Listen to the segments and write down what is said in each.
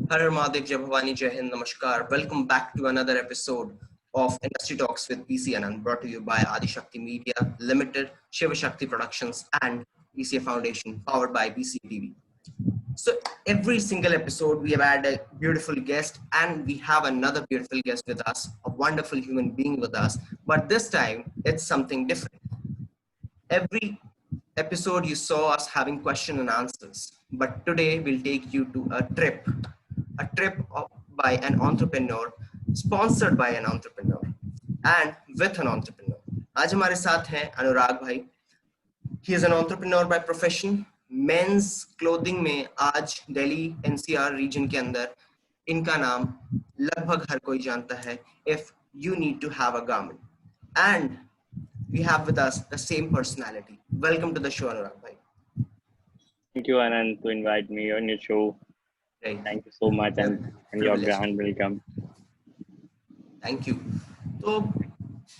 Har Har Mahadev, Jai Bhavani, Jai Hind, Namaskar. Welcome back to another episode of Industry Talks with BC Anand, brought to you by Adi Shakti Media Limited, Shiva Shakti Productions, and BCA Foundation, powered by BCA TV. So every single episode, we have had a beautiful guest, and we have another beautiful guest with us, a wonderful human being with us. But this time, it's something different. Every episode, you saw us having question and answers, but today we'll take you to a trip by an entrepreneur, sponsored by an entrepreneur, and with an entrepreneur. आज हमारे साथ हैं अनुराग भाई. He is an entrepreneur by profession. Men's clothing में आज Delhi NCR region के अंदर इनका नाम लगभग हर कोई जानता है. If you need to have a garment, and we have with us the same personality. Welcome to the show, Anurag bhai. Thank you, Anand, to invite me on your show. Right. Thank you so much, and your grand welcome. Thank you. तो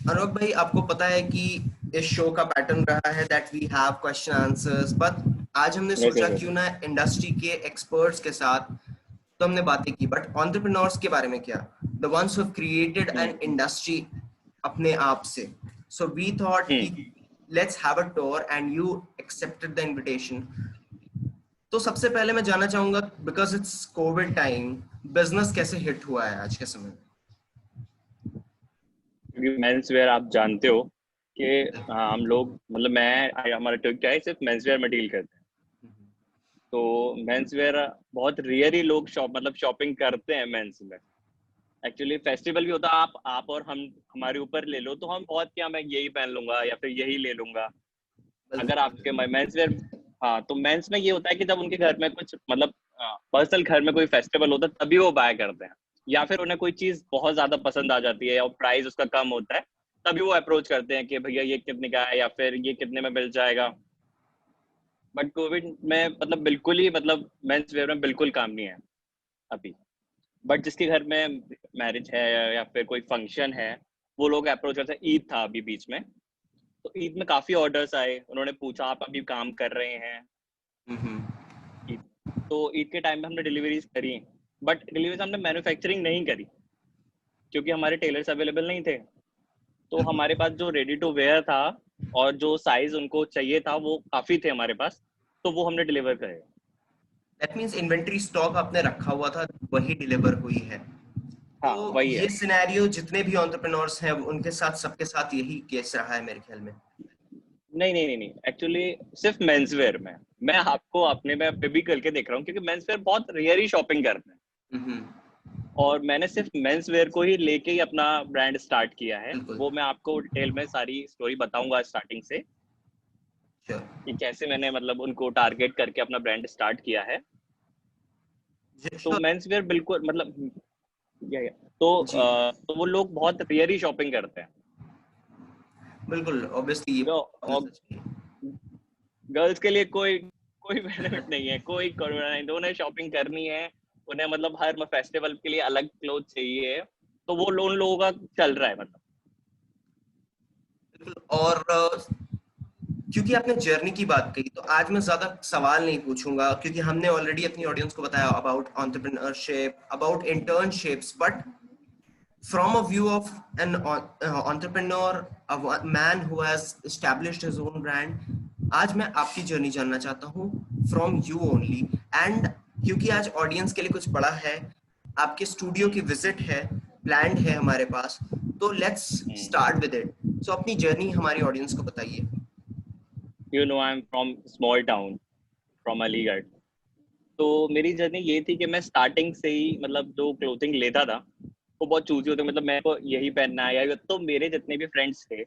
अनुराग भाई, आपको पता है कि इस show का pattern रहा है that we have question answers, but आज हमने सोचा क्यों ना इंडस्ट्री के एक्सपर्ट्स के साथ तो हमने बातें की, बट एंटरप्रेन्योर्स के बारे में क्या, the ones who have created an industry अपने आप से. So we thought let's have a tour, and you accepted the invitation. तो सबसे पहले मैं जानना चाहूंगा, because it's COVID time, business कैसे हिट हुआ है आज के समय में? क्योंकि मेंस वेयर आप जानते हो कि हम लोग मतलब हमारा टॉपिक क्या है, सिर्फ मेंस वेयर में डील करते हैं. तो मेंस वेयर बहुत रेयर ही लोग शॉपिंग करते हैं मेंस में. एक्चुअली फेस्टिवल भी होता है, आप और हम हमारे ऊपर ले लो तो हम बहुत क्या, मैं यही पहन लूंगा या फिर यही ले लूंगा. अगर आपके मेंस वेयर, हाँ, तो मेंस में ये होता है कि जब उनके घर में कुछ पर्सनल घर में कोई फेस्टिवल होता है तभी वो बाय करते हैं, या फिर उन्हें कोई चीज बहुत ज्यादा पसंद आ जाती है और प्राइस उसका कम होता है तभी वो अप्रोच करते हैं कि भैया ये कितने का है या फिर ये कितने में मिल जाएगा. बट कोविड में बिल्कुल ही मेंस वेयर में बिल्कुल काम नहीं है अभी. बट जिसके घर में मैरिज है या फिर कोई फंक्शन है वो लोग अप्रोच करते हैं. ईद था अभी बीच में, तो ईद में काफी ऑर्डर्स आए. उन्होंने पूछा आप अभी काम कर रहे हैं. तो ईद के टाइम में हमने डिलीवरीज करी, बट डिलीवरीज हमने मैन्युफैक्चरिंग नहीं करी क्योंकि हमारे टेलर्स अवेलेबल नहीं थे. तो हमारे पास जो रेडी टू वेयर था और जो साइज उनको चाहिए था वो काफी थे हमारे पास, तो वो हमने डिलीवर करे. That means इन्वेंट्री स्टॉक आपने रखा हुआ था, वही डिलीवर हुई है. हाँ, तो वही ये है. सिनेरियो जितने भी एंटरप्रेन्योर्स हैं उनके साथ, सबके साथ यही केस रहा है मेरे ख्याल में. नहीं, एक्चुअली सिर्फ मेंस वेयर में मैं आपको अपने में भी करके देख रहा हूँ क्योंकि मेंस वेयर बहुत रेयर ही शॉपिंग करते हैं. और मैंने सिर्फ मेंस वेयर को ही लेके ही अपना ब्रांड स्टार्ट किया है. वो मैं आपको डिटेल में सारी स्टोरी बताऊंगा स्टार्टिंग से कि कैसे मैंने उनको टारगेट करके अपना ब्रांड स्टार्ट किया है. तो मेंस वेयर बिल्कुल तो वो लोग बहुत रेयर ही शॉपिंग करते हैं. बिल्कुल, ऑब्वियसली गर्ल्स के लिए कोई बेनिफिट नहीं है, कोई नहीं. उन्हें शॉपिंग करनी है, उन्हें हर फेस्टिवल के लिए अलग क्लोथ चाहिए, तो वो लोन लोगों का चल रहा है और क्योंकि आपने जर्नी की बात कही, तो आज मैं ज्यादा सवाल नहीं पूछूंगा क्योंकि हमने ऑलरेडी अपनी ऑडियंस को बताया about entrepreneurship, about internships. But from a view of an entrepreneur, a man who has established his own brand, आज मैं आपकी जर्नी जानना चाहता हूँ from you only. and क्योंकि आज ऑडियंस के लिए कुछ बड़ा है, आपके स्टूडियो की विजिट है, प्लान्ड है हमारे पास, तो लेट्स स्टार्ट विद इट. सो अपनी जर्नी हमारी ऑडियंस को बताइए. You know, I'm from small town, from Aligarh. तो मेरी जर्नी ये थी कि मैं स्टार्टिंग से ही जो क्लोथिंग लेता था वो बहुत चूजी होते, मेरे को यही पहनना है. या तो मेरे जितने भी फ्रेंड्स थे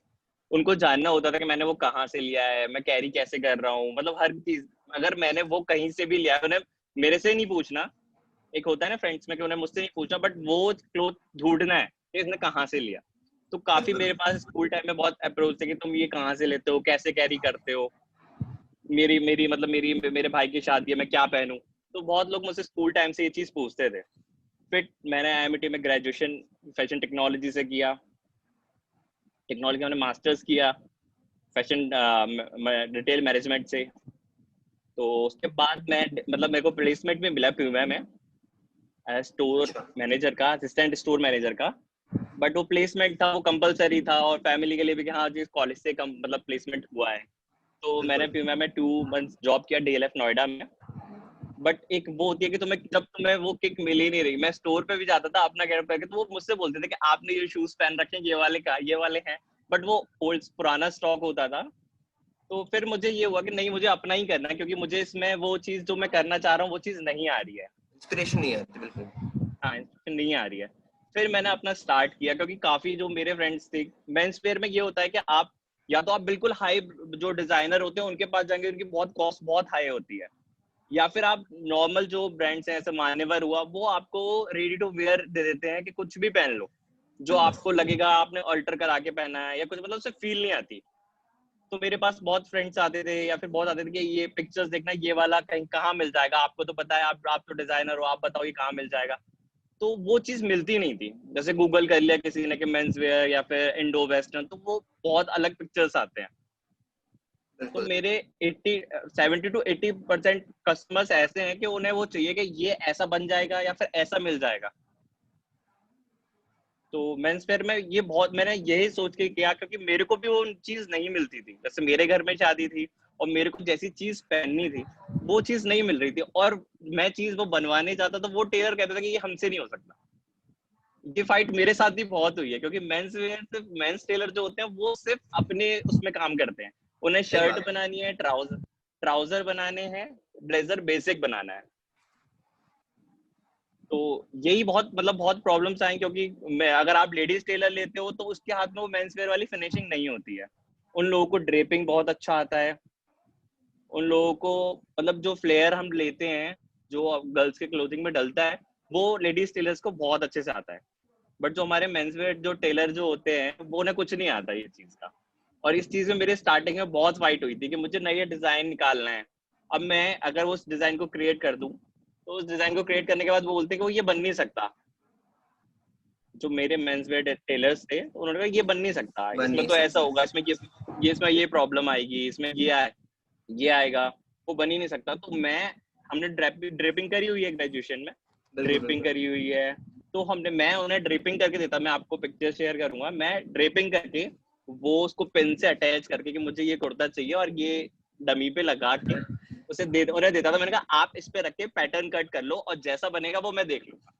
उनको जानना होता था कि मैंने वो कहाँ से लिया है, मैं कैरी कैसे कर रहा हूँ. हर चीज अगर मैंने वो कहीं से भी लिया है, उन्हें मेरे से नहीं पूछना. एक होता है ना फ्रेंड्स में कि उन्हें मुझसे नहीं पूछना, बट वो क्लोथ ढूंढना है कि इसने कहाँ से लिया. तो काफी मेरे पास स्कूल टाइम में बहुत अप्रोच थे कि तुम ये कहाँ से लेते हो, कैसे कैरी करते हो. मेरे भाई की शादी है, मैं क्या पहनूं. तो बहुत लोग मुझसे स्कूल टाइम से ये चीज पूछते थे. फिर मैंने IMT में ग्रेजुएशन फैशन टेक्नोलॉजी से किया. टेक्नोलॉजी में मास्टर्स किया फैशन रिटेल मैनेजमेंट से. तो उसके बाद मैं मेरे को प्लेसमेंट में मिला प्यूमा में स्टोर मैनेजर का, असिस्टेंट स्टोर मैनेजर का। बट वो प्लेसमेंट था, वो कंपलसरी था, और फैमिली के लिए भी कि हाँ जी कॉलेज से कम मतलब प्लेसमेंट हुआ है। तो मैंने 2 मंथ्स जॉब किया डीएलएफ नोएडा में। बट एक वो होती है कि तुम्हें वो किक मिल ही नहीं रही। मैं स्टोर पे भी जाता था अपना गेटअप करके, तो वो मुझसे बोलते थे कि आपने ये शूज पहन रखे हैं, ये वाले हैं, बट वो ओल्ड पुराना स्टॉक होता था। तो फिर मुझे ये हुआ कि नहीं, मुझे अपना ही करना है, क्योंकि मुझे इसमें वो चीज जो मैं करना चाह रहा हूँ वो चीज नहीं आ रही है। इंस्पिरेशन नहीं आती, बिल्कुल। हाँ, इंस्पिरेशन नहीं आ रही है। फिर मैंने अपना स्टार्ट किया, क्योंकि काफी जो मेरे फ्रेंड्स थे, मेंस वेयर में ये होता है कि आप या तो आप बिल्कुल हाई जो डिजाइनर होते हैं उनके पास जाएंगे, उनकी बहुत कॉस्ट बहुत हाई होती है, या फिर आप नॉर्मल जो ब्रांड्स हैं जैसे मान्यवर हुआ, वो आपको रेडी टू वेयर दे देते हैं कि कुछ भी पहन लो, जो आपको लगेगा आपने अल्टर करा के पहना है या कुछ, मतलब उससे फील नहीं आती। तो मेरे पास बहुत फ्रेंड्स आते थे या फिर बहुत आते थे कि ये पिक्चर्स देखना, ये वाला कहीं कहाँ मिल जाएगा, आपको तो पता है, आप तो डिजाइनर हो, आप बताओ ये कहाँ मिल जाएगा। तो वो चीज मिलती नहीं थी। जैसे गूगल कर लिया किसी ने कि मेंस वेयर या फिर इंडो वेस्टर्न, तो वो बहुत अलग पिक्चर्स आते हैं। तो बिल्कुल। मेरे 70 to 80% कस्टमर्स ऐसे हैं कि उन्हें वो चाहिए कि ये ऐसा बन जाएगा या फिर ऐसा मिल जाएगा। तो मेंस वेयर में ये बहुत मैंने यही सोच के किया, क्योंकि मेरे को भी वो चीज नहीं मिलती थी। जैसे मेरे घर में शादी थी और मेरे को जैसी चीज पहननी थी वो चीज नहीं मिल रही थी, और मैं चीज वो बनवाने जाता तो वो टेलर कहता था कि ये हमसे नहीं हो सकता। ये फाइट मेरे साथ भी बहुत हुई है, क्योंकि मेंस वेयर सिर्फ मेंस टेलर जो होते हैं वो सिर्फ अपने उसमें काम करते हैं। उन्हें सही शर्ट बात है। बनानी है, ट्राउजर बनाने हैं, ब्लेजर बेसिक बनाना है। तो यही बहुत प्रॉब्लम्स आई, क्योंकि अगर आप लेडीज टेलर लेते हो तो उसके हाथ में वो मेंस वेयर वाली फिनिशिंग नहीं होती है। उन लोगों को ड्रेपिंग बहुत अच्छा आता है, उन लोगों को मतलब जो फ्लेयर हम लेते हैं जो गर्ल्स के क्लोथिंग में डलता है, वो लेडीज टेलर्स को बहुत अच्छे से आता है। बट जो हमारे मेंस वेयर जो टेलर जो होते हैं वो उन्हें कुछ नहीं आता ये चीज का। और इस चीज में मेरे स्टार्टिंग में बहुत फाइट हुई थी कि मुझे नया डिजाइन निकालना है। अब मैं अगर वो उस डिजाइन को क्रिएट कर दूं, तो उस डिजाइन को क्रिएट करने के बाद वो बोलते हैं कि वो ये बन नहीं सकता। जो मेरे मेंस वेयर टेलर्स थे उन्होंने कहा ये बन नहीं सकता, बन इसमें नहीं तो ऐसा सकता। होगा, इसमें ये प्रॉब्लम आएगी, इसमें ये आएगा, वो बन ही नहीं सकता। तो हमने ड्रेपिंग करी हुई है ग्रेजुएशन में, बिल्कुल ड्रेपिंग बिल्कुल। करी हुई है। तो मैं उन्हें ड्रेपिंग करके देता, मैं आपको पिक्चर शेयर करूंगा, मैं ड्रेपिंग करके वो उसको पेन से अटैच करके कि मुझे ये कुर्ता चाहिए, और ये डमी पे लगा के उन्हें देता था। मैंने कहा आप इस पे रख के पैटर्न कट कर लो और जैसा बनेगा वो मैं देख लूंगा।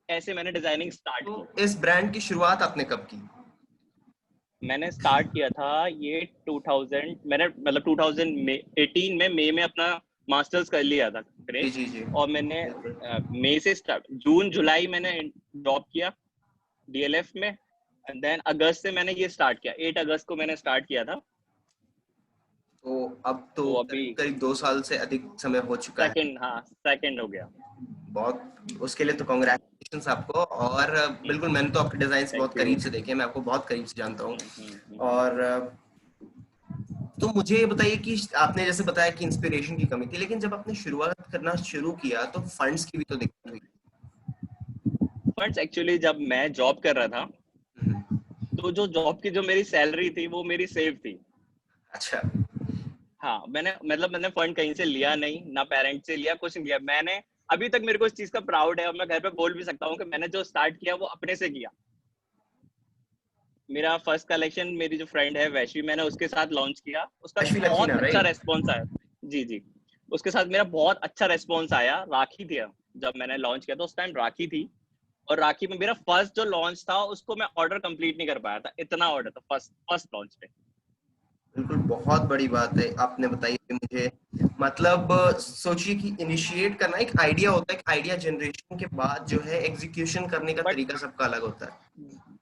ऐसे मैंने डिजाइनिंग स्टार्ट तो की। इस ब्रांड की शुरुआत आपने कब की? मैंने स्टार्ट किया था ये 2000, मैंने मतलब 2018 में मई में अपना मास्टर्स कर लिया था जी फिनिश। जी जी। और मैंने बिल्कुल। मई से स्टार्ट, जून जुलाई मैंने ड्रॉप किया डीएलएफ में, एंड देन अगस्त से मैंने ये स्टार्ट किया, 8 अगस्त को मैंने स्टार्ट किया था। तो अब तो तो अभी करीब करीब 2 साल से अधिक समय हो चुका है। सेकंड, हाँ सेकंड हो गया। बहुत, उसके लिए तो कॉन्ग्रेचुलेशन आपको। और बिल्कुल मैंने तो आपके डिजाइन बहुत थैंक यू। करीब से देखे हैं, मैं आपको बहुत करीब से जानता हूँ। हम्म। और तो मुझे ये बताइए कि आपने जैसे बताया कि इंस्पिरेशन की कमी थी, लेकिन जब आपने शुरुआत करना शुरू किया तो फंड्स की भी तो दिक्कत हुई। फंड्स एक्चुअली जब मैं जॉब कर रहा था, हम्म। तो जो जॉब की जो मेरी सैलरी थी वो मेरी सेव थी। अच्छा। हाँ, मैंने फंड कहीं से लिया नहीं, ना पेरेंट से लिया, कुछ नहीं लिया मैंने। अभी तक मेरे को इस चीज का प्राउड है, और मैं घर पे बोल भी सकता हूँ कि मैंने जो स्टार्ट किया वो अपने से किया। मेरा फर्स्ट कलेक्शन मेरी जो फ्रेंड है वैश्वी, मैंने उसके साथ लॉन्च किया, उसका अश्वी बहुत लकीना, अच्छा राइट? रेस्पॉन्स आया। जी जी, उसके साथ मेरा बहुत अच्छा रेस्पॉन्स आया। राखी थी जब मैंने लॉन्च किया, तो उस टाइम राखी थी। और राखी में मेरा फर्स्ट जो लॉन्च था उसको मैं ऑर्डर कंप्लीट नहीं कर पाया था, इतना ऑर्डर था फर्स्ट फर्स्ट लॉन्च पे। बिल्कुल, बहुत बड़ी बात है आपने बताई है मुझे। मतलब सोचिए कि इनिशिएट करना एक आइडिया होता है, आइडिया जनरेशन के बाद जो है एग्जीक्यूशन करने का बट तरीका सबका अलग होता है।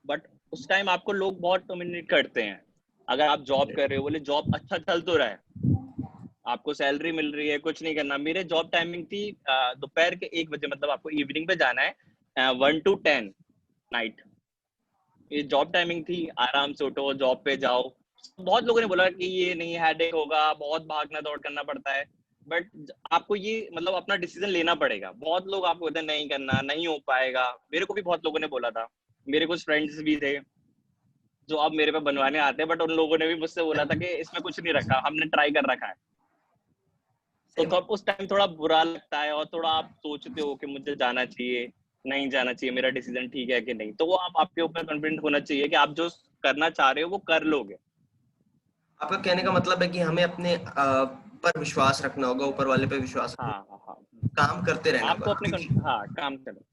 बट उस टाइम आपको लोग बहुत डोमिनेट करते हैं। अगर आप जॉब कर रहे हो, बोले जॉब अच्छा चल तो रहा है, आपको सैलरी मिल रही है, कुछ नहीं करना। मेरे जॉब टाइमिंग थी दोपहर के 1 बजे, मतलब आपको इवनिंग पे जाना है 1 to 10 नाइट। ये जॉब टाइमिंग थी, आराम से उठो जॉब पे जाओ। बहुत लोगों ने बोला कि ये नहीं, हेडेक होगा, बहुत भागना दौड़ करना पड़ता है। बट आपको ये मतलब अपना डिसीजन लेना पड़ेगा। बहुत लोग आपको कहते हैं नहीं करना, नहीं हो पाएगा, मेरे को भी बहुत लोगों ने बोला था। मेरे कुछ फ्रेंड्स भी थे जो अब मेरे पे बनवाने आते हैं, बट उन लोगों ने भी मुझसे बोला था कि इसमें कुछ नहीं रखा, हमने ट्राई कर रखा है। तो तब उस टाइम थोड़ा बुरा लगता है और थोड़ा आप सोचते हो कि मुझे जाना चाहिए, नहीं जाना चाहिए, मेरा डिसीजन ठीक है कि नहीं। तो वो आप आपके ऊपर कॉन्फिडेंट होना चाहिए कि आप जो करना चाह रहे हो वो कर लोगे। आपका कहने का मतलब है कि हमें अपने पर विश्वास रखना होगा, ऊपर वाले पे विश्वास हाँ हाँ हाँ, काम करते रहना आपको होगा अपने क्योंकि हाँ काम करो।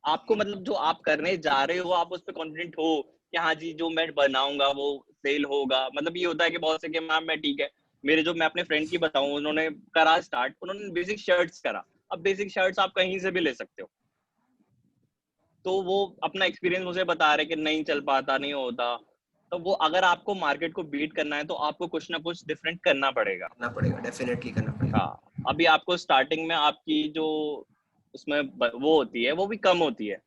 आपको मतलब जो आप करने जा रहे हो आप उस पे कॉन्फिडेंट हो कि हाँ जी जो मैं बनाऊंगा वो सेल होगा। मतलब ये होता है कि बहुत से कि मैम मैं ठीक है, मेरे जो मैं अपने फ्रेंड की बताऊं, उन्होंने करा स्टार्ट, उन्होंने बेसिक शर्ट्स करा। अब बेसिक शर्ट्स आप कहीं से भी ले सकते हो। तो वो अपना एक्सपीरियंस मुझे बता रहे कि नहीं चल पाता, नहीं होता। तो वो अगर आपको मार्केट को बीट करना है तो आपको कुछ ना कुछ डिफरेंट करना पड़ेगा। करना पड़ेगा, डेफिनेटली करना पड़ेगा। हाँ, अभी आपको स्टार्टिंग में आपकी जो उसमें वो होती है वो भी कम होती है।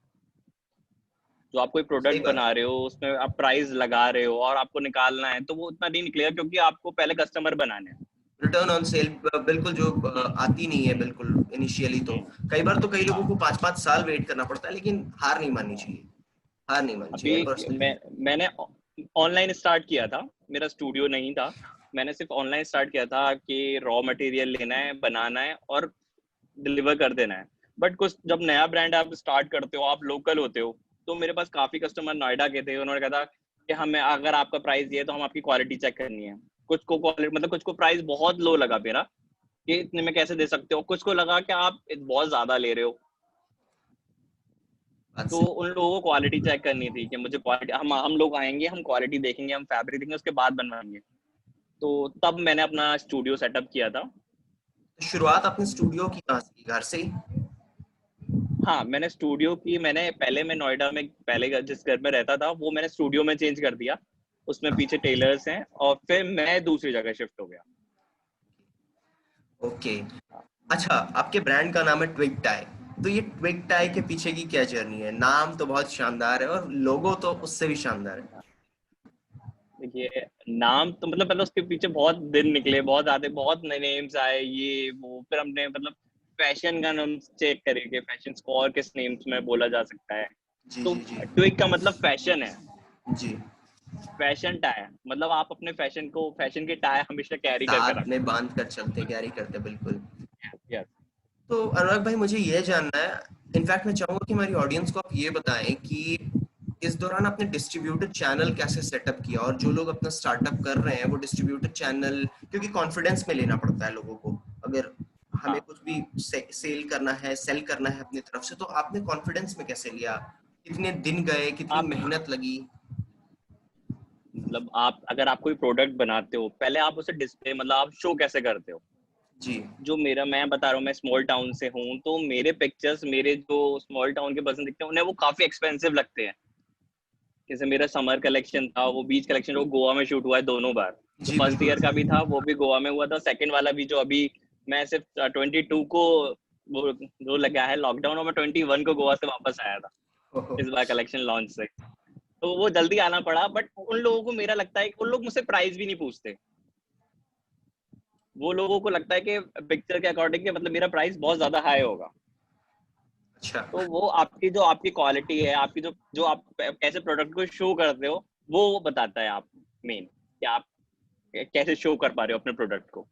जो आप कोई सही प्रोडक्ट बात बना है। रहे हो उसमें आप प्राइस लगा रहे हो और आपको निकालना है तो वो उतना नहीं निकलेगा, क्योंकि आपको पहले कस्टमर बनाने हैं। रिटर्न ऑन सेल बिल्कुल जो हम्म आती नहीं है बिल्कुल इनिशियली, तो कई बार तो कई लोगों हाँ, को 5-5 साल वेट करना पड़ता है, लेकिन हार नहीं माननी हाँ। चाहिए। हार नहीं माननी चाहिए अभी पर्सनली। मैंने ऑनलाइन स्टार्ट किया था, मेरा स्टूडियो नहीं था। मैंने सिर्फ ऑनलाइन स्टार्ट किया था कि रॉ मटेरियल लेना है, बनाना है और डिलीवर कर देना है। बट कुछ जब नया ब्रांड आप स्टार्ट करते हो, आप लोकल होते हो, तो मेरे पास काफी कस्टमर नोएडा के थे। उन्होंने कहा था कि हमें अगर आपका प्राइस ये है तो हम आपकी क्वालिटी चेक करनी है। कुछ को क्वालिटी मतलब कुछ को प्राइस बहुत लो लगा मेरा कि इतने में कैसे दे सकते हो, कुछ को लगा कि आप बहुत ज्यादा ले रहे हो। बात तो सही। उन लोगों को क्वालिटी चेक करनी थी कि मुझे क्वालिटी, हम लोग आएंगे, हम क्वालिटी देखेंगे, हम फैब्रिक देखेंगे, उसके बाद बनवाएंगे। तो तब मैंने अपना स्टूडियो सेटअप किया था। तो शुरुआत अपने स्टूडियो की कहाँ से की, घर से ही? हाँ, मैंने स्टूडियो की, मैंने पहले मैं नोएडा में पहले जिस घर में रहता था वो मैंने स्टूडियो में चेंज कर दिया। उसमें पीछे टेलर्स हैं और फिर मैं दूसरी जगह शिफ्ट हो गया। ओके। अच्छा, आपके ब्रांड का नाम है ट्विग टाई। तो ये ट्विग टाई के पीछे की क्या जर्नी है? नाम तो बहुत शानदार है और लोगो तो उससे भी शानदार है। देखिए, नाम तो मतलब पहले उसके पीछे बहुत दिन निकले, बहुत आते, बहुत नए नेम्स आए, ये वो, फिर हमने मतलब फैशन का नाम चेक करे कि फैशन को और किस नेम्स में बोला जा सकता है। जी तो जी जी। ट्विग का मतलब फैशन है। जी। फैशन टाई मतलब आप अपने फैशन को, फैशन के टाई हमेशा कैरी करके साथ में रखो। बांध कर चलते, कैरी करते, बिल्कुल। यस। तो अनुराग भाई, मुझे ये जानना है, इनफैक्ट मैं चाहूंगा कि हमारी ऑडियंस को आप ये बताएं कि इस दौरान आपने डिस्ट्रीब्यूटर चैनल कैसे सेटअप किया, और जो लोग अपना स्टार्टअप कर रहे हैं वो डिस्ट्रीब्यूटर चैनल, क्योंकि कॉन्फिडेंस में लेना पड़ता है लोगों को, अगर हमें हाँ, कुछ भी सेल करना है, सेल करना है अपनी तरफ से, तो आपने कॉन्फिडेंस में कैसे लिया? कितने दिन गए, कितनी आप मेहनत लगी? मतलब आप अगर आप कोई प्रोडक्ट बनाते हो, पहले आप उसे डिस्प्ले मतलब आप शो कैसे करते हो। जी जो मेरा, मैं बता रहा हूँ, मैं स्मॉल टाउन से हूँ, तो मेरे पिक्चर्स, मेरे जो स्मॉल टाउन के पर्सन दिखते हैं उन्हें वो काफी एक्सपेंसिव लगते हैं। जैसे मेरा समर कलेक्शन था, वो बीच कलेक्शन, वो गोवा में शूट हुआ है दोनों बार। तो जी फर्स्ट बिल्कुल। ईयर का भी था वो भी गोवा में हुआ था, सेकंड वाला भी जो अभी मैं सिर्फ 22 को वो जो लगा है लॉकडाउन, और मैं 21 को गोवा से वापस आया था ओहो। इस बार कलेक्शन लॉन्च से। तो वो जल्दी आना पड़ा, बट उन लोगों को मेरा लगता है कि उन लोग मुझसे प्राइस भी नहीं पूछते। वो लोगों को लगता है कि पिक्चर के अकॉर्डिंग के मतलब मेरा प्राइस बहुत ज्यादा हाई होगा। अच्छा। तो वो आपकी जो आपकी क्वालिटी है, आपकी जो जो आप कैसे प्रोडक्ट को शो करते हो वो बताता है आप मेन कि आप कैसे शो कर पा रहे हो अपने प्रोडक्ट को।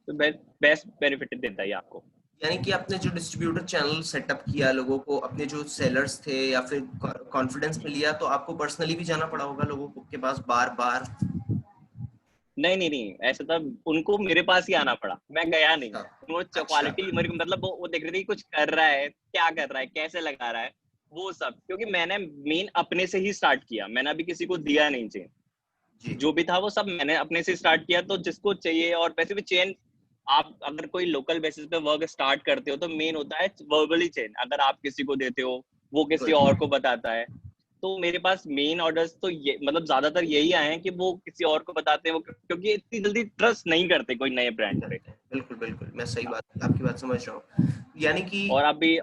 तो बेस्ट बेनिफिट देता है ये आपको। यानी कि आपने जो डिस्ट्रीब्यूटर चैनल सेटअप किया, लोगों को, अपने जो सेलर्स थे या फिर कॉन्फिडेंस में लिया, तो आपको पर्सनली भी जाना पड़ा होगा लोगों के पास बार बार? नहीं नहीं नहीं, ऐसा था, उनको मेरे पास ही आना पड़ा, मैं गया नहीं। अच्छा। वो अच्छा। क्वालिटी मेरे को मतलब वो देख रही थी कुछ कर रहा है, क्या कर रहा है, कैसे लगा रहा है, वो सब। क्योंकि मैंने मेन अपने से ही स्टार्ट किया, मैंने अभी किसी को दिया नहीं चेन। जी जो भी था वो सब मैंने अपने से स्टार्ट किया। तो जिसको चाहिए, और वैसे भी चेन, आप अगर कोई लोकल बेसिस पे वर्क स्टार्ट करते हो तो मेन होता है वर्बली चेन। अगर आप किसी को देते हो, वो किसी और बिल्कुल। को बताता है। तो मेरे पास मेन ऑर्डर्स तो ये मतलब ज्यादातर यही आए हैं कि वो किसी और को बताते हैं, वो क्योंकि इतनी जल्दी ट्रस्ट नहीं करते कोई नए ब्रांड पे। करते हैं, बिल्कुल बिल्कुल, मैं सही हाँ, बात, आपकी बात समझ रहा हूँ, यानी कि। और अभी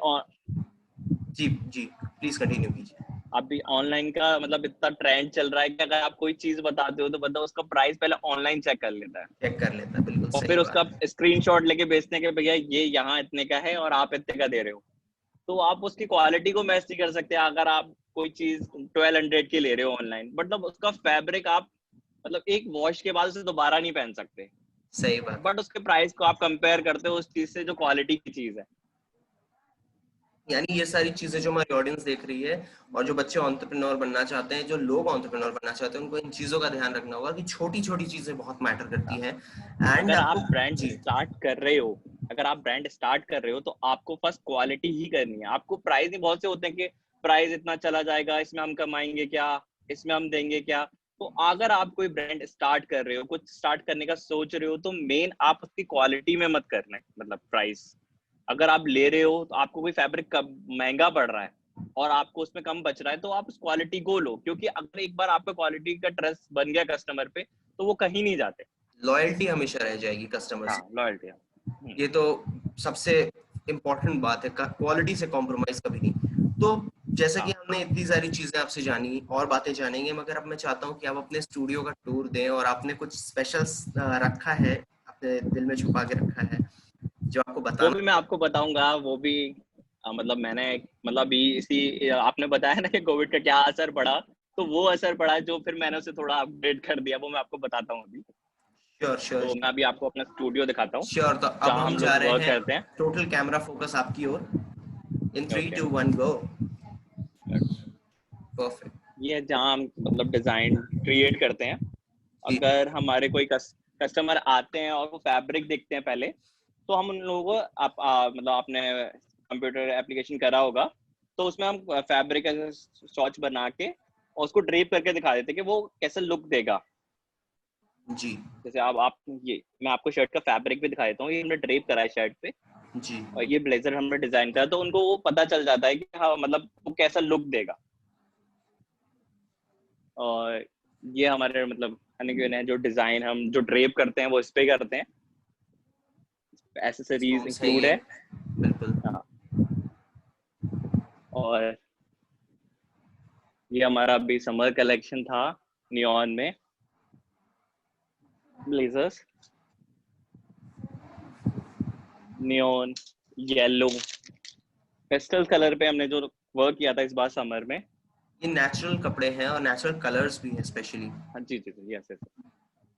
जी जी, प्लीज कंटिन्यू कीजिए। अभी ऑनलाइन का मतलब इतना ट्रेंड चल रहा है कि अगर आप कोई चीज बताते हो तो बंदा उसका प्राइस पहले ऑनलाइन चेक कर लेता है चेक कर लेता है, बिल्कुल और सही फिर उसका बात है। स्क्रीनशॉट लेके भेजते हैं कि भैया ये यहाँ इतने का है और आप इतने का दे रहे हो। तो आप उसकी क्वालिटी को मैच नहीं कर सकते। अगर आप कोई चीज 1200 की ले रहे हो ऑनलाइन, मतलब उसका फैब्रिक आप मतलब एक वॉश के बाद उसे दोबारा नहीं पहन सकते। सही बात। बट उसके प्राइस को आप कंपेयर करते हो उस चीज से जो क्वालिटी की चीज है। यानी ये सारी चीजें जो हमारी ऑडियंस देख रही है और जो बच्चे एंटरप्रेन्योर बनना चाहते हैं, जो लोग एंटरप्रेन्योर बनना चाहते हैं, उनको इन चीजों का ध्यान रखना होगा कि छोटी छोटी चीजें बहुत मैटर करती हैं। एंड अगर आप आपको ब्रांड जी स्टार्ट कर रहे हो, अगर आप ब्रांड स्टार्ट कर रहे हो तो आपको फर्स्ट क्वालिटी ही करनी है। आपको प्राइस ही बहुत से होते हैं कि प्राइस इतना चला जाएगा, इसमें हम कमाएंगे क्या, इसमें हम देंगे क्या। तो अगर आप कोई ब्रांड स्टार्ट कर रहे हो, कुछ स्टार्ट करने का सोच रहे हो, तो मेन आप उसकी क्वालिटी में मत करना है, मतलब प्राइस। अगर आप ले रहे हो तो आपको कोई फैब्रिक कब महंगा पड़ रहा है और आपको उसमें कम बच रहा है, तो आप उस क्वालिटी को लो, क्योंकि अगर एक बार आपका क्वालिटी का ट्रस्ट बन गया कस्टमर पे, तो वो कहीं नहीं जाते। लॉयल्टी हमेशा रह जाएगी कस्टमर हाँ, से। लॉयल्टी। ये तो सबसे इम्पोर्टेंट बात है, क्वालिटी से कॉम्प्रोमाइज कभी नहीं। तो जैसे कि हाँ, हमने इतनी सारी चीजें आपसे जानी और बातें जानेंगे, मगर अब मैं चाहता हूँ कि आप अपने स्टूडियो का टूर दें, और आपने कुछ स्पेशल रखा है, अपने दिल में छुपा के रखा है, जो आपको वो बताना भी मैं आपको बताऊंगा। वो भी मतलब मैंने, मतलब अभी इसी आपने बताया ना कि कोविड का क्या असर पड़ा, तो वो असर पड़ा जो फिर मैंने उसे थोड़ा अपडेट कर दिया, वो मैं आपको बताता हूँ अभी। श्योर श्योर तो मैं अभी आपको अपना स्टूडियो दिखाता हूँ श्योर। तो अब जहाँ हम हम जा लोग रहे वर्क हैं, करते हैं। टोटल कैमरा फोकस आपकी ओर, in three okay. Two one go. Perfect. ये है जहाँ हम मतलब डिजाइन क्रिएट करते हैं। जी अगर हमारे कोई कस्टमर आते हैं और वो फैब्रिक देखते हैं पहले, तो हम उन लोगों को मतलब आपने कंप्यूटर एप्लीकेशन करा होगा, तो उसमें हम फैब्रिक शॉट्स बना के और उसको ड्रेप करके दिखा देते हैं कि वो कैसा लुक देगा। जी जैसे आप ये मैं आपको शर्ट का फैब्रिक भी दिखा देता हूँ, ये हमने ड्रेप करा है शर्ट पे, जी। और ये ब्लेजर हमने डिजाइन करा, तो उनको वो पता चल जाता है कि हाँ मतलब वो कैसा लुक देगा। और ये हमारे मतलब मैनिक्विन है, जो डिजाइन हम जो ड्रेप करते हैं वो इस पे करते हैं। एसेसरीज रिस्पॉन्स है इंक्लूड ये, है। बिल्कुल। हाँ। और ये हमारा अभी समर कलेक्शन था नियॉन में, blazers, neon yellow pastel colour पे हमने जो वर्क किया था इस बार समर में। ये नेचुरल कपड़े हैं और नेचुरल कलर्स भी हैं स्पेशली। हाँ जी जी जी, यस यस।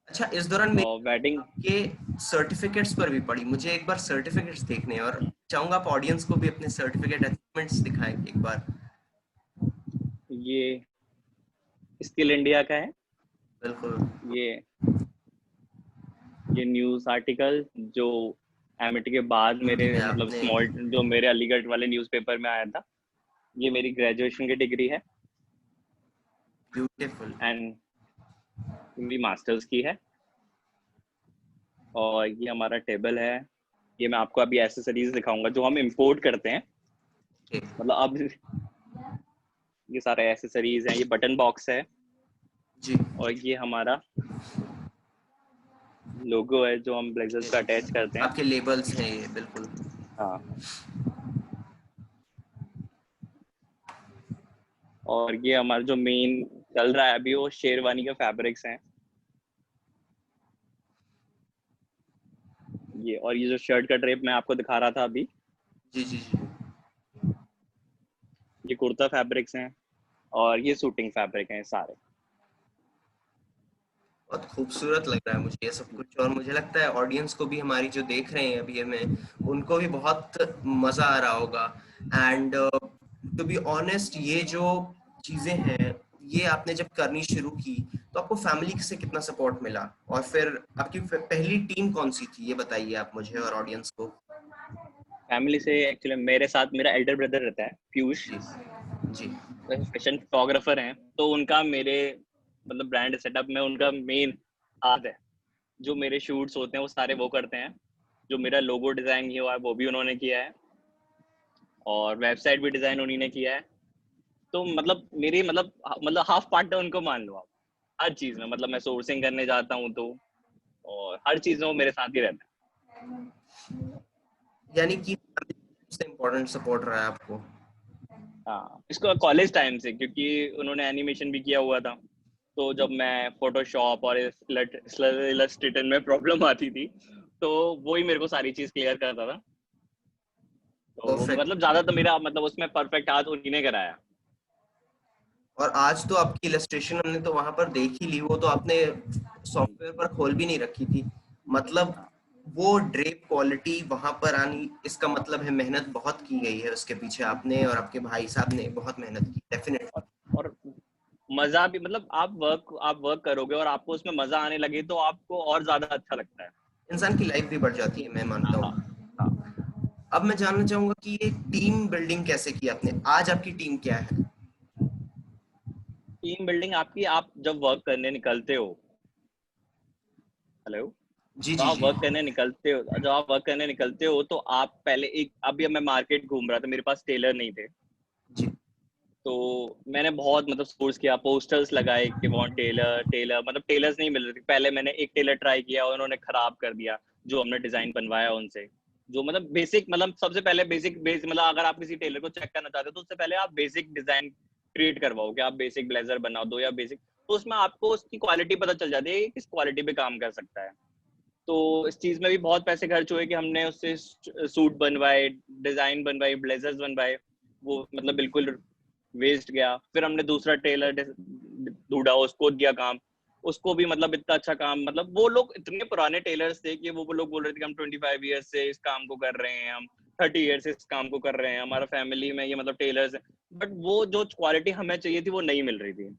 अच्छा, इस दौरान मेरी और वेडिंग, आपके सर्टिफिकेट्स पर भी पड़ी, मुझे एक बार सर्टिफिकेट्स देखने हैं, और चाहूंगा आप ऑडियंस को भी अपने सर्टिफिकेट अचीवमेंट्स दिखाएं एक बार। ये स्किल इंडिया का है। बिल्कुल। ये ये न्यूज आर्टिकल जो एमएटी के बाद मेरे ये मतलब आपने स्मॉल जो मेरे अलीगढ़ वाले न्यूज़पेपर में आया था, ये मेरी ग्रेजुएशन की डिग्री है ब्यूटीफुल। एंड मेरी मास्टर्स की है। और ये हमारा टेबल है। ये मैं आपको अभी एसेसरीज दिखाऊंगा जो हम इंपोर्ट करते हैं। मतलब अब ये सारे एसेसरीज हैं, ये बटन बॉक्स है, जी और ये हमारा लोगो है जो हम ब्लेजर्स पे अटैच करते हैं। आपके लेबल्स हैं ये, बिल्कुल। हाँ। और ये हमारा जो मेन चल रहा है अभी वो शेरवानी के फैब्रिक्स हैं। ये और ये जो शर्ट का ड्रेप मैं आपको दिखा रहा था अभी, जी जी जी। ये कुर्ता फैब्रिक्स हैं, और ये सूटिंग फैब्रिक हैं सारे। बहुत खूबसूरत लग रहा है मुझे ये सब कुछ, और मुझे लगता है ऑडियंस को भी, हमारी जो देख रहे हैं अभी हमें, उनको भी बहुत मजा आ रहा होगा। एंड टू बी ऑनेस्ट, ये जो चीजें हैं, ये आपने जब करनी शुरू की तो आपको फैमिली से कितना सपोर्ट मिला, और फिर आपकी पहली टीम कौन सी थी, ये बताइए आप मुझे और ऑडियंस को। फैमिली से एक्चुअली मेरे साथ मेरा एल्डर ब्रदर रहता है, पीयूष, जी जी। फैशन फोटोग्राफर हैं, तो उनका मेरे मतलब ब्रांड सेटअप में उनका मेन हाथ है। जो मेरे शूट्स होते हैं वो सारे वो करते हैं। जो मेरा लोगो डिजाइन किया हुआ है वो भी उन्होंने किया है, और वेबसाइट भी डिजाइन उन्हीं ने किया है। तो मतलब मेरी मतलब हाफ पार्टनर उनको मान लो आप, हर चीज में। मतलब मैं सोर्सिंग करने जाता हूँ तो, और हर चीज में वो मेरे साथ ही रहता यानी कि सबसे इम्पोर्टेंट सपोर्ट रहा है आपको। है। हाँ, इसको कॉलेज टाइम से, क्योंकि उन्होंने एनिमेशन भी किया हुआ था। तो जब मैं फोटोशॉप और इलस्ट्रेटर में प्रॉब्लम आती थी, तो वो ही मेरे को सारी चीज क्लियर करता था। तो वो परफेक्ट। मतलब ज्यादा तो मेरा मतलब उसमें परफेक्ट हाथ उन्हीं ने कराया। और आज तो आपकी इलस्ट्रेशन हमने तो वहां पर देख ही ली, वो तो आपने सॉफ्टवेयर पर खोल भी नहीं रखी थी, मतलब वो ड्रेप क्वालिटी वहां पर आनी, इसका मतलब है मेहनत बहुत की गई है उसके पीछे, आपने और आपके भाई साहब ने बहुत मेहनत की, डेफिनेटली। और मजा भी, मतलब आप वर्क करोगे और आपको उसमें मजा आने लगे तो आपको और ज्यादा अच्छा लगता है। इंसान की लाइफ भी बढ़ जाती है, मैं मानता हाँ, हूँ। हाँ। अब मैं जानना चाहूंगा कि ये टीम बिल्डिंग कैसे की आपने, आज आपकी टीम क्या है? टीम बिल्डिंग आपकी, आप जब वर्क करने निकलते हो, हेलो, जी तो जी आप जी वर्क करने निकलते हो, जब आप वर्क करने निकलते हो तो आप पहले एक, अभी मैं मार्केट घूम रहा था, मेरे पास टेलर नहीं थे, जी। तो मैंने बहुत मतलब सोर्स किया, पोस्टर्स लगाए कि वॉन्ट टेलर टेलर, मतलब टेलर्स नहीं मिल रहे थे। पहले मैंने एक टेलर ट्राई किया और उन्होंने खराब कर दिया जो हमने डिजाइन बनवाया उनसे। जो मतलब बेसिक, मतलब सबसे पहले बेसिक मतलब अगर आप किसी टेलर को चेक करना चाहते हो तो उससे पहले आप बेसिक डिजाइन क्रिएट करवाओ कि आप बेसिक ब्लेजर बना दो या बेसिक, तो उसमें आपको उसकी क्वालिटी पता चल जाती है कि किस क्वालिटी पे काम कर सकता है। तो इस चीज में भी बहुत पैसे खर्च हुए कि हमने उससे सूट बनवाए, डिजाइन बनवाई, ब्लेजर्स बनवाए, वो मतलब बिल्कुल वेस्ट गया। फिर हमने दूसरा टेलर ढूंढा, उसको दिया काम, उसको भी मतलब इतना अच्छा काम, मतलब वो लोग इतने पुराने टेलर्स थे कि वो लोग बोल रहे थे कि हम 25 ईयर्स से इस काम को कर रहे हैं, हम 30 ईयर्स से इस काम को कर रहे हैं, हमारा फैमिली में ये मतलब टेलर्स है। बट वो जो क्वालिटी हमें चाहिए थी वो नहीं मिल रही थी।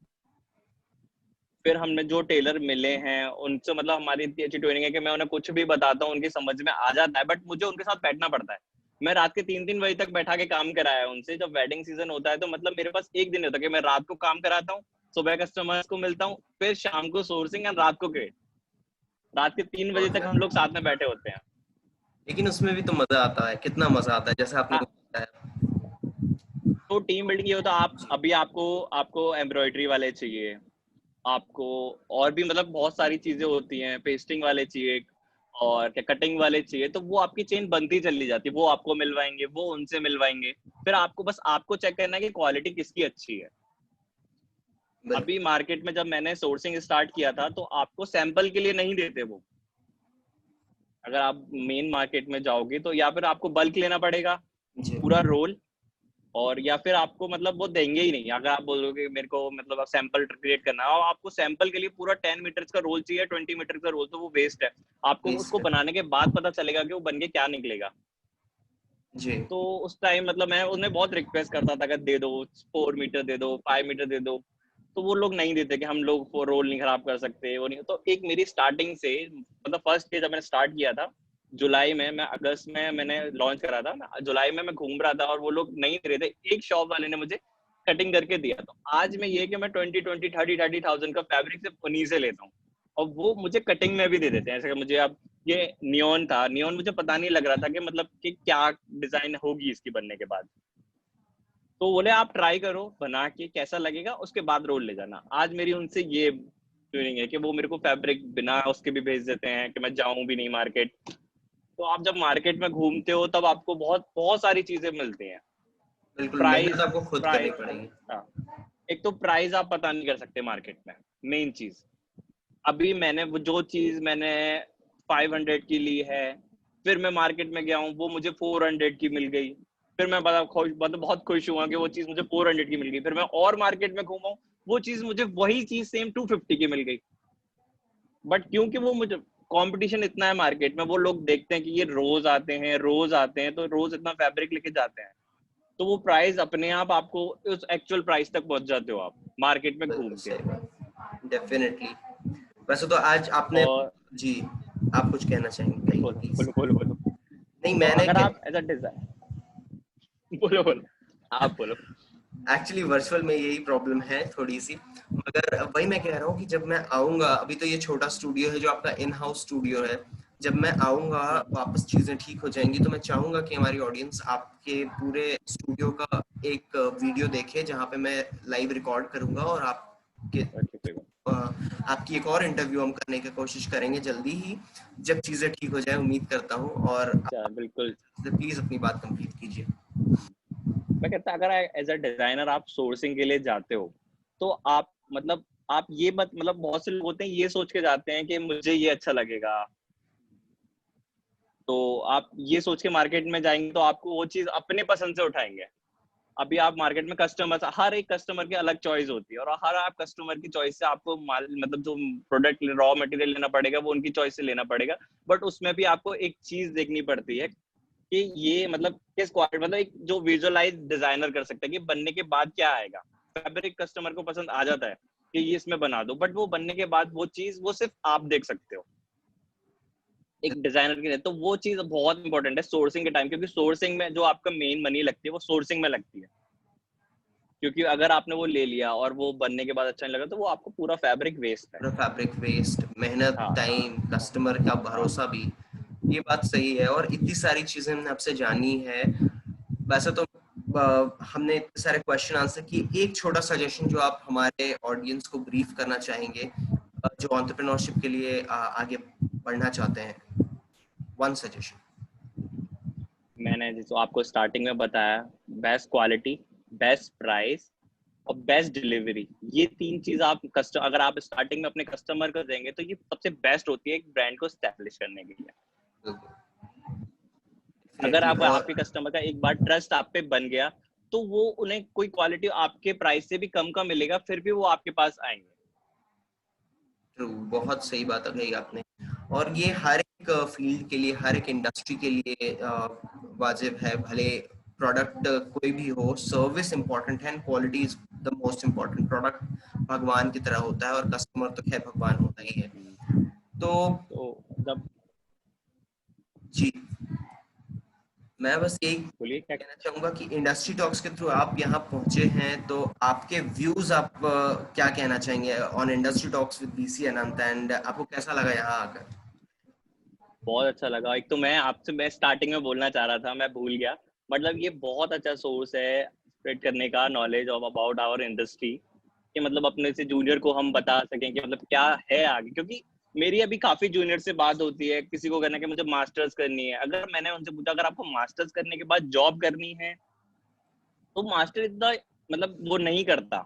फिर हमने जो टेलर मिले हैं उनसे, मतलब हमारी इतनी अच्छी ट्रेनिंग है कि मैं उन्हें कुछ भी बताता हूँ उनकी समझ में आ जाता है, बट मुझे उनके साथ बैठना पड़ता है। मैं रात के 3-3 बजे तक बैठा के काम कराया उनसे। जब वेडिंग सीजन होता है तो मतलब मेरे पास एक दिन होता है कि मैं रात को काम कराता हूँ, सुबह कस्टमर्स को मिलता हूँ, फिर शाम को सोर्सिंग और रात को क्रेडिट, रात के 3 बजे तक हम लोग साथ में बैठे होते हैं। लेकिन उसमें भी तो मजा आता है, कितना मजा आता है, जैसा आपने हाँ, बताया। तो टीम बिल्डिंग ये होता है, आप जी। अभी आपको आपको एम्ब्रॉयडरी वाले चाहिए, आपको और भी मतलब बहुत सारी चीजें होती हैं, पेस्टिंग वाले चाहिए और क्या कटिंग वाले चाहिए, तो वो आपकी चेन बनती चली जाती है, वो आपको मिलवाएंगे, वो उनसे मिलवाएंगे। फिर आपको बस आपको चेक करना है कि क्वालिटी किसकी अच्छी है। बिल्कुल। अभी मार्केट में जब मैंने सोर्सिंग स्टार्ट किया था तो आपको सैंपल के लिए नहीं देते वो। अगर आप मेन मार्केट में जाओगे तो या फिर आपको बल्क लेना पड़ेगा, जी। पूरा रोल, और या फिर आपको मतलब वो देंगे ही नहीं। अगर आप बोलोगे मेरे को मतलब सैंपल क्रिएट करना है और आपको सैंपल के लिए पूरा 10 मीटर्स का रोल चाहिए, 20 मीटर का रोल, तो वो वेस्ट है। आपको बेस्ट उसको है। बनाने के बाद पता चलेगा कि वो बन के क्या निकलेगा। जी। तो उस टाइम मतलब मैं उन्हें बहुत रिक्वेस्ट करता था कि दे दो, 4 मीटर दे दो, 5 मीटर दे दो, तो वो लोग नहीं देते कि हम लोग वो रोल नहीं खराब कर सकते, वो नहीं। तो एक मेरी स्टार्टिंग से, मतलब फर्स्ट डे जब मैंने स्टार्ट किया था जुलाई में, मैं अगस्त में मैंने लॉन्च करा था, जुलाई में मैं घूम रहा था और वो लोग नहीं दे रहे थे, एक शॉप वाले ने मुझे कटिंग करके दिया। तो आज में ये कि मैं 20-20 30-30 थाउजेंड का फैब्रिक सिर्फ उन्हीं से लेता हूँ, और वो मुझे कटिंग में भी दे देते हैं। ऐसे कि मुझे अब ये नियॉन था, नियॉन मुझे पता नहीं लग रहा था कि मतलब कि क्या डिजाइन होगी इसकी बनने के बाद, तो बोले आप ट्राई करो बना के, कैसा लगेगा उसके बाद रोल ले जाना। आज मेरी उनसे ये ट्यूनिंग है कि वो मेरे को फैब्रिक बिना उसके भी भेज देते हैं कि मैं जाऊं भी नहीं मार्केट। तो आप जब मार्केट में घूमते हो तब आपको बहुत बहुत सारी चीजें मिलती हैं। बिल्कुल, मेहनत प्राइस, आपको खुद करनी प्राइस, पड़ेगी। हाँ, एक तो प्राइस आप पता नहीं कर सकते मार्केट में, मेन चीज। अभी मैंने वो जो चीज मैंने 500 की ली है, फिर मैं मार्केट में गया हूँ, वो मुझे 400 की मिल गई। फिर मैं बड़ा खुश, मतलब बहुत खुश हुआ कि वो चीज मुझे 400 की मिल गई। फिर मैं और मार्केट में घूमा हूँ, वो चीज मुझे वही चीज सेम 250 की मिल गई। बट क्योंकि वो मुझे कंपटीशन इतना है मार्केट में, वो लोग देखते हैं कि ये रोज आते हैं, रोज आते हैं, तो रोज इतना फैब्रिक लेके जाते हैं, तो वो प्राइस अपने आप आपको उस एक्चुअल प्राइस तक पहुंच जाते हो आप मार्केट में बिल्कुल घूम के। सही बात, डेफिनेटली। वैसे तो आज आपने, और जी, आप कुछ कहना चाहेंगे, कहिए बोलो प्लीज। बोलो बोलो बोलो। नहीं, तो मैंने अगर कह, आप एज अ डिजाइन, बोलो बोलो, आप बोलो। एक्चुअली वर्चुअल में यही प्रॉब्लम है थोड़ी सी, मगर वही मैं कह रहा हूँ कि जब मैं आऊंगा, अभी तो ये छोटा स्टूडियो है जो आपका इन हाउस स्टूडियो है, जब मैं आऊंगा वापस चीजें ठीक हो जाएंगी तो मैं चाहूंगा कि हमारी ऑडियंस आपके पूरे स्टूडियो का एक वीडियो देखे, जहाँ पे मैं लाइव रिकॉर्ड करूंगा और आपके अच्छा, कोई बात आपकी एक और इंटरव्यू हम करने की कोशिश करेंगे जल्दी ही, जब चीजें ठीक हो जाए, उम्मीद करता हूँ। और अच्छा, बिल्कुल। प्लीज अपनी बात कंप्लीट कीजिए। मैं कहता अगर एज अ डिजाइनर आप सोर्सिंग के लिए जाते हो तो आप मतलब आप ये मत, मतलब बहुत से लोग होते हैं ये सोच के जाते हैं कि मुझे ये अच्छा लगेगा, तो आप ये सोच के मार्केट में जाएंगे तो आपको वो चीज अपने पसंद से उठाएंगे। अभी आप मार्केट में कस्टमर, हर एक कस्टमर की अलग चॉइस होती है, और हर आप कस्टमर की चॉइस से आपको माल मतलब जो प्रोडक्ट रॉ मटेरियल लेना पड़ेगा वो उनकी चॉइस से लेना पड़ेगा। बट उसमें भी आपको एक चीज देखनी पड़ती है कि ये मतलब किस क्वालिटी, मतलब एक जो विजुअलाइज डिजाइनर कर सकता है कि बनने के बाद क्या आएगा। फैब्रिक कस्टमर को पसंद आ जाता है कि ये इसमें बना दो, बट वो बनने के बाद वो चीज वो सिर्फ आप देख सकते हो एक डिजाइनर के लिए। तो वो चीज बहुत इंपॉर्टेंट है सोर्सिंग के टाइम, क्योंकि सोर्सिंग में जो आपका मेन मनी लगती है वो सोर्सिंग में लगती है। क्योंकि अगर आपने वो ले लिया और वो बनने के बाद अच्छा नहीं लगा तो वो आपको पूरा फैब्रिक वेस्ट है। पूरा फैब्रिक वेस्ट, मेहनत, हाँ टाइम, कस्टमर का हाँ। भरोसा भी। ये बात सही है, और इतनी सारी चीजें हमने आपसे जानी है। वैसे तो हमने इतने सारे क्वेश्चन आंसर किए। एक छोटा सजेशन जो आप हमारे ऑडियंस को ब्रीफ करना चाहेंगे, जो एंटरप्रेन्योरशिप के लिए आगे बढ़ना चाहते हैं, वन सजेशन। मैंने जैसे आपको स्टार्टिंग में बताया, बेस्ट क्वालिटी, बेस्ट प्राइस और बेस्ट डिलीवरी, ये तीन चीज आप कस्टमर, अगर आप स्टार्टिंग में अपने कस्टमर को देंगे तो ये सबसे बेस्ट होती है एक ब्रांड को स्टैब्लिश करने के लिए। अगर डेफिनेटली। आप और आपके कस्टमर का एक बार ट्रस्ट आप पे बन गया तो वो उन्हें कोई क्वालिटी आपके प्राइस से भी कम का मिलेगा फिर भी वो आपके पास आएंगे। ट्रू, बहुत सही बात कही आपने। और ये हर एक फील्ड के लिए, हर एक इंडस्ट्री के लिए वाजिब है। भले प्रोडक्ट कोई भी हो, सर्विस इंपॉर्टेंट है, quality is the most important. Product भगवान की तरह होता है, और कस्टमर तो खैर भगवान होता ही है। तो तो जब जी, मैं बस यही बोलिए क्या। कहना चाहूंगा कि इंडस्ट्री टॉक्स के थ्रू आप यहाँ पहुंचे हैं, तो आपके व्यूज, आप क्या कहना चाहेंगे on industry talks with BC Anant, and आपको कैसा लगा यहाँ आकर? बहुत अच्छा लगा। एक तो मैं स्टार्टिंग में बोलना चाह रहा था, मैं भूल गया। मतलब ये बहुत अच्छा सोर्स है स्प्रेड करने का knowledge of about our industry, कि मतलब अपने से जूनियर को हम बता सकें कि मतलब क्या है आगे। क्योंकि मेरी अभी काफी जूनियर से बात होती है, किसी को कहना कि मुझे मास्टर्स करनी है, अगर मैंने उनसे पूछा अगर आपको मास्टर्स करने के बाद जॉब करनी है तो मास्टर इतना मतलब वो नहीं करता।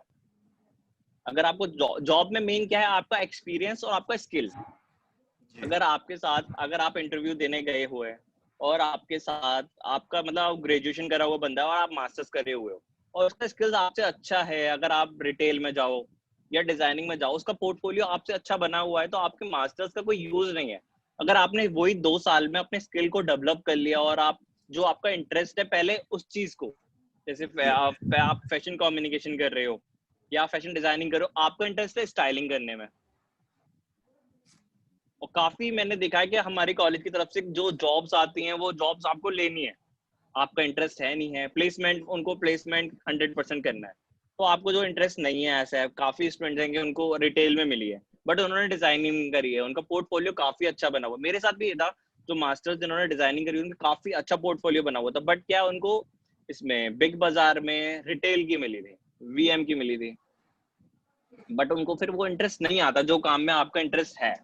अगर आपको जॉब में मेन क्या है, आपका एक्सपीरियंस और आपका स्किल। जी, अगर आपके साथ, अगर आप इंटरव्यू देने गए हुए और आपके साथ आपका मतलब आप ग्रेजुएशन करा हुआ बंदा है और आप मास्टर्स करे हुए हो और उसका स्किल्स आपसे अच्छा है, अगर आप रिटेल में जाओ या डिजाइनिंग में जाओ, उसका पोर्टफोलियो आपसे अच्छा बना हुआ है, तो आपके मास्टर्स का कोई यूज नहीं है। अगर आपने वही 2 साल में अपने स्किल को डेवलप कर लिया और आप जो आपका इंटरेस्ट है पहले उस चीज को, जैसे जी, आप फैशन कम्युनिकेशन कर रहे हो या फैशन डिजाइनिंग कर रहे हो, आपका इंटरेस्ट है स्टाइलिंग करने में, और काफी मैंने देखा है कि हमारी कॉलेज की तरफ से जो जॉब्स आती हैं वो जॉब्स आपको लेनी है, आपका इंटरेस्ट है नहीं है, प्लेसमेंट उनको प्लेसमेंट 100% करना है। तो आपको जो इंटरेस्ट नहीं है, ऐसा है काफी स्टूडेंट्स हैं कि उनको रिटेल में मिली है बट उन्होंने डिजाइनिंग करी है, उनका पोर्टफोलियो काफी अच्छा बना हुआ। मेरे साथ भी ये था, जो मास्टर्स जिन्होंने डिजाइनिंग करी उनका काफी अच्छा पोर्टफोलियो बना हुआ था, बट क्या उनको इसमें बिग बाजार में रिटेल की मिली थी, वीएम की मिली थी, बट उनको फिर वो इंटरेस्ट नहीं आता जो काम में आपका इंटरेस्ट है।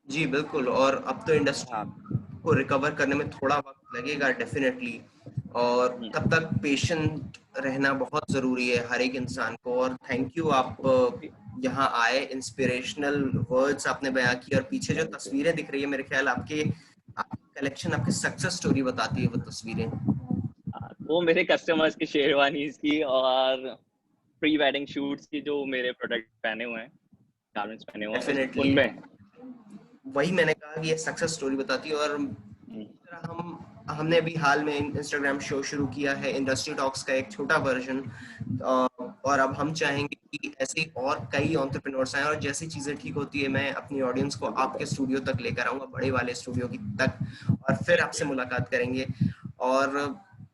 जी, बिल्कुल। और अब तो इंडस्ट्री हाँ। को रिकवर करने में थोड़ा वक्त लगेगा डेफिनेटली, और तब तक पेशेंट रहना बहुत ज़रूरी है हर एक इंसान को। और थैंक यू, आप यहाँ आए, इंस्पिरेशनल वर्ड्स आपने बयां किए, और पीछे जो थैंक यू। तस्वीरें दिख रही है, मेरे ख्याल आपके कलेक्शन, आपकी सक्सेस स्टोरी बताती है वो तस्वीरें। वो मेरे कस्टमर्स की शेरवानीज की और प्री वेडिंग शूट्स की जो मेरे प्रोडक्ट पहने हुए हैं, गारमेंट्स पहने हुए हैं डेफिनेटली, उनमें। वही मैंने कहा कि ये सक्सेस स्टोरी बताती है। और हमने अभी हाल में इंस्टाग्राम शो शुरू किया है, इंडस्ट्री टॉक्स का एक छोटा वर्जन, और अब हम चाहेंगे कि ऐसे ही और कई एंटरप्रेन्योर्स आए, और जैसी चीजें ठीक होती है मैं अपनी ऑडियंस को आपके स्टूडियो तक लेकर आऊंगा, बड़े वाले स्टूडियो की तक, और फिर आपसे मुलाकात करेंगे। और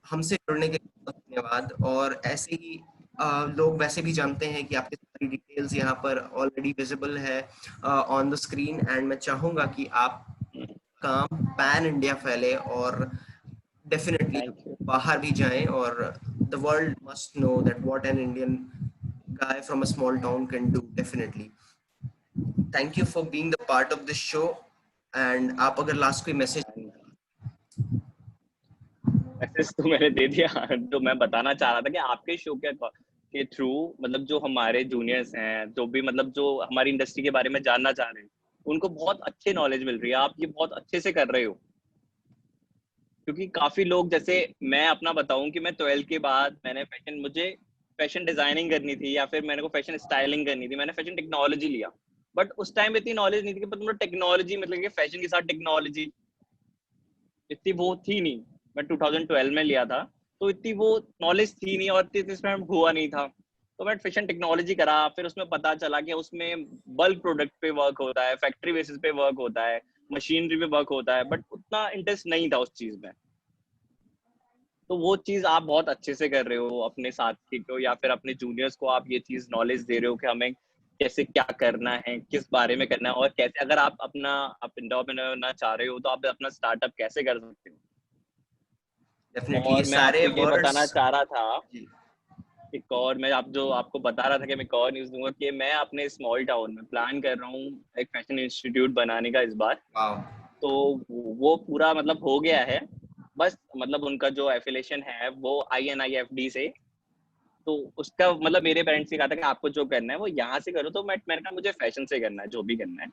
हमसे जुड़ने के लिए बहुत धन्यवाद। और ऐसे ही लोग वैसे भी जानते हैं कि आपकी सारी डिटेल्स यहाँ पर ऑलरेडी विजिबल है ऑन द स्क्रीन, एंड मैं चाहूंगा कि आप काम पैन इंडिया फैले, और डेफिनेटली थैंक यू। बाहर भी जाएं, और the world must know that what an Indian guy from a small town can do, definitely. Thank you for being the part of this show, and आप अगर last कोई message. Message तो मैंने दे दिया। जो मैं बताना चाह रहा था कि आपके शो के थ्रू मतलब जो हमारे जूनियर्स हैं, जो भी मतलब जो हमारी इंडस्ट्री के बारे में जानना चाह रहे हैं, उनको बहुत अच्छी नॉलेज मिल रही है, आप ये बहुत अच्छे से कर रहे हो। क्योंकि काफी लोग, जैसे मैं अपना बताऊं कि मैं 12th के बाद मुझे फैशन डिजाइनिंग करनी थी या फिर मेरे को फैशन स्टाइलिंग करनी थी, मैंने फैशन टेक्नोलॉजी लिया। बट उस टाइम इतनी नॉलेज नहीं थी कि मतलब टेक्नोलॉजी मतलब कि फैशन के साथ टेक्नोलॉजी इतनी वो थी नहीं। मैं 2012 में लिया था, तो इतनी वो नॉलेज थी नहीं और इसमें हुआ नहीं था। तो मैं फैशन टेक्नोलॉजी करा, फिर उसमें पता चला कि उसमें बल्क प्रोडक्ट पे वर्क होता है, फैक्ट्री बेसिस पे वर्क होता है, मशीनरी पे वर्क होता है, बट उतना इंटरेस्ट नहीं था उस चीज में। तो वो चीज आप बहुत अच्छे से कर रहे हो अपने साथी को या फिर अपने जूनियर्स को, आप ये चीज नॉलेज दे रहे हो कि हमें कैसे क्या करना है, किस बारे में करना है, और कैसे अगर आप अपना आप एंटरप्रेन्योर बनना चाह रहे हो तो आप अपना स्टार्टअप कैसे कर सकते हो। डेफिनेटली ये और मैं सारे आपको ये बताना वर्ड्स। चाह रहा था, जी। एक और मैं आप जो आपको बता रहा था कि मैं एक और न्यूज़ दूंगा कि मैं अपने स्मॉल टाउन में प्लान कर रहा हूँ एक फैशन इंस्टीट्यूट बनाने का इस बार। वाओ। तो वो पूरा मतलब हो गया है, बस मतलब उनका जो एफिलिएशन है वो INIFD से। तो उसका मतलब मेरे पेरेंट्स ने कहा था कि आपको जो करना है वो यहाँ से करो, तो मैंने कहा मुझे फैशन से करना है जो भी करना है।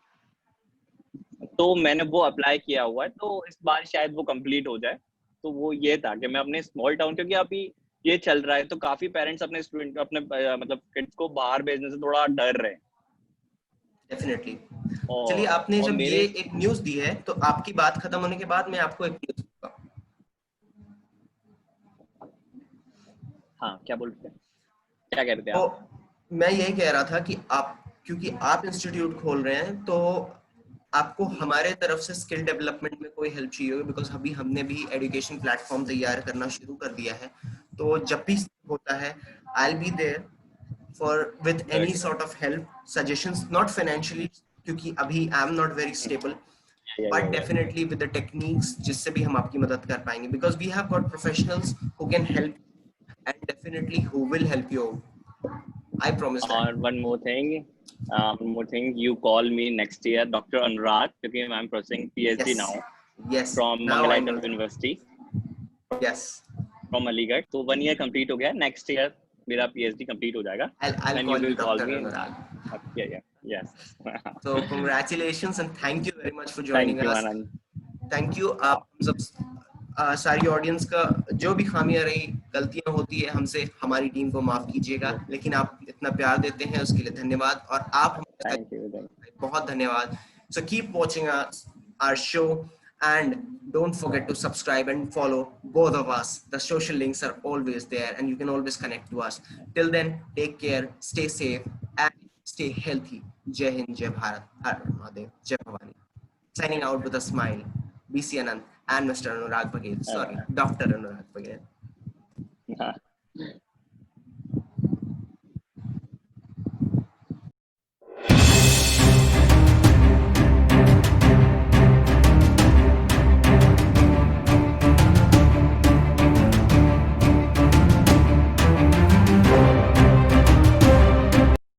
तो मैंने वो अप्लाई किया हुआ है, तो इस बार शायद वो कंप्लीट हो जाए। तो वो ये था कि मैं अपने स्मॉल टाउन, क्योंकि अभी ये चल रहा है तो काफी पेरेंट्स अपने स्टूडेंट अपने मतलब किड्स को बाहर भेजने से थोड़ा डर रहे हैं। डेफिनेटली। चलिए, और आपने और जब ये मेरे एक न्यूज़ दी है तो आपकी बात खत्म होने के बाद मैं आपको एक न्यूज़ दूंगा। हाँ, क्या बोल रहे थे, क्या कह रहे थे तो आप? मैं यही कह रहा था कि आप, क्योंकि आप इंस्टीट्यूट खोल रहे हैं, तो आपको हमारे तरफ से स्किल डेवलपमेंट में कोई हेल्प चाहिए होगी, बिकॉज अभी हमने भी एजुकेशन प्लेटफॉर्म तैयार करना शुरू कर दिया है। तो जब भी होता है, I will be there for with any good. Sort of help, suggestions, not financially, क्योंकि अभी I am not very stable, या but definitely with the techniques जिससे भी हम आपकी मदद कर पाएंगे, because we have got professionals who can help and definitely who will help you. I promise that. और one more thing, you call me next year Dr. Anurag, क्योंकि I'm pursuing PhD Yes, now yes, from now I know Mangalaitam that. University Yes, from Aligarh। तो 1 year complete हो गया, next year मेरा PhD complete हो जाएगा। I'll Then call you you will call Dr. me। Anurag. Yeah, yes। So congratulations and thank you very much for joining thank you us. Anand. Thank you. आप हम सब सारी audience का जो भी खामियां रही, गलतियां होती है हमसे, हमारी टीम को माफ कीजिएगा, लेकिन आप इतना प्यार देते हैं उसके लिए धन्यवाद, और आप हमारे थैंक यू। साथ बहुत धन्यवाद। So keep watching our show and don't forget to subscribe and follow both of us. The social links are always there and you can always connect to us. Till then, take care, stay safe and stay healthy. Jai Hind, Jai Bharat, Har Har Mahadev, Jai Bhavani. Signing out with a smile, BC Anand and Mr. Anurag Paghel. Sorry, Dr. Anurag Paghel.